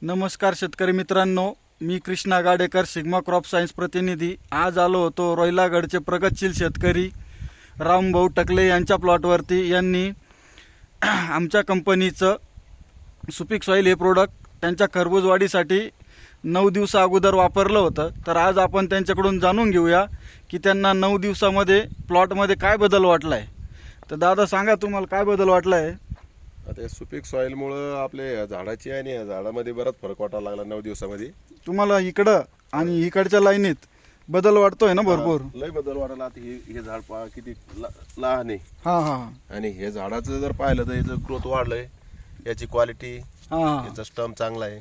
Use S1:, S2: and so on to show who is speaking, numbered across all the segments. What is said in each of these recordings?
S1: नमस्कार शेतकरी मित्रांनो, मी Krishna Gadekar, Sigma crop science प्रतिनिधी। आज आलो होतो रोहिलागडचे प्रगतशील शेतकरी रामभाऊ टकले यांच्या प्लॉटवरती। यांनी आमच्या कंपनीचं सुपीक सॉईल हे प्रोडक्ट त्यांच्या खरबूज वाढीसाठी 9 दिवसा अगोदर वापरलं होतं। तर आज आपण त्यांच्याकडून जाणून घेऊया की त्यांना 9 दिवसामध्ये प्लॉटमध्ये काय बदल वाटला आहे। तर दादा सांगा, तुम्हाला काय बदल वाटला आहे?
S2: आता सुपीक सॉईलमुळं आपले झाडाची आणि या झाडामध्ये बराच फरक वाटायला लागला 9 दिवसामध्ये।
S1: तुम्हाला इकडं आणि इकडच्या लाईनीत बदल वाटतोय ना? भरपूर
S2: लय बदल वाटायला। आता हे झाड पहा किती लहान आहे।
S1: हां हां
S2: आणि हे झाडाचं जर पाहिलं तर याचं ग्रोथ वाढलंय, याची क्वालिटी,
S1: हां
S2: याचा स्टम चांगला आहे।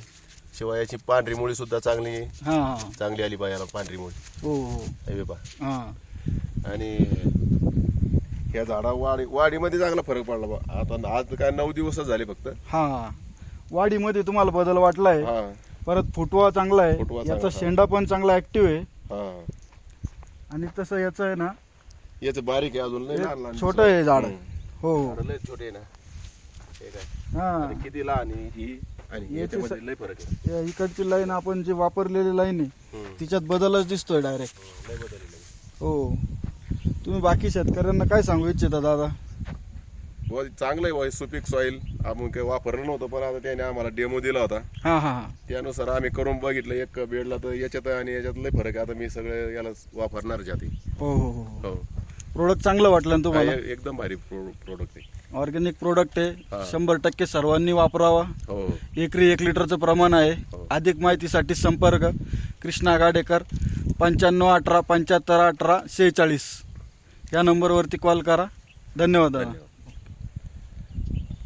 S2: शिवाय याची पांढरी मुळी सुद्धा चांगली आहे,
S1: हां
S2: चांगली आली पाहिजे पांढरी मुळी।
S1: हो हो
S2: हे पहा।
S1: हां
S2: आणि ह्या झाडा वाढीमध्ये चांगला फरक पडला बा। आता आज काय 9 दिवसच झाले फक्त।
S1: हां वाढीमध्ये तुम्हाला बदल वाटलाय?
S2: हा
S1: परत फुटवा चांगला आहे,
S2: फुटवा
S1: याचा
S2: चांगला,
S1: शेंडा पण चांगला ऍक्टिव्ह आहे।
S2: हा
S1: आणि तसं याचं आहे ना,
S2: याचं बारीक आहे, अजून लय लहान लहान
S1: छोटं आहे झाड। हो
S2: झाडं लय छोटे आहे ना। हे काय
S1: हां
S2: आणि किती लहान आहे ही, आणि याच्यामध्ये लय फरक आहे।
S1: या इकडची लाईन आपण जी वापरलेली लाईन आहे तिच्यात बदलच दिसतोय डायरेक्ट।
S2: लय बदललेलं आहे।
S1: हो, तुम्ही बाकी शेतकऱ्यांना काय सांगू इच्छिता दादा?
S2: बुवा चांगलं आहे बुवा सुपीक सॉईल। आपण काही वापरलं नव्हतं, पण आता त्याने आम्हाला डेमो दिला होता,
S1: हां हां हां
S2: त्यानुसार आम्ही करून बघितलं। एक बेडला तर याच्यात आणि याच्यात लय फरक आहे। आता मी सगळं याला वापरणार जाते।
S1: हो हो हो
S2: हो
S1: प्रोडक्ट चांगलं वाटलं ना तुम्हाला?
S2: एकदम भारी प्रोडक्ट आहे।
S1: ऑर्गॅनिक प्रोडक्ट आहे,
S2: हा.
S1: 100% सर्वांनी वापरावा।
S2: हो
S1: एकरी 1 लिटरचं प्रमाण आहे।
S2: हो.
S1: अधिक माहितीसाठी संपर्क कृष्णा गाडेकर 9518 7518 46 या नंबरवरती कॉल करा। धन्यवाद दादा.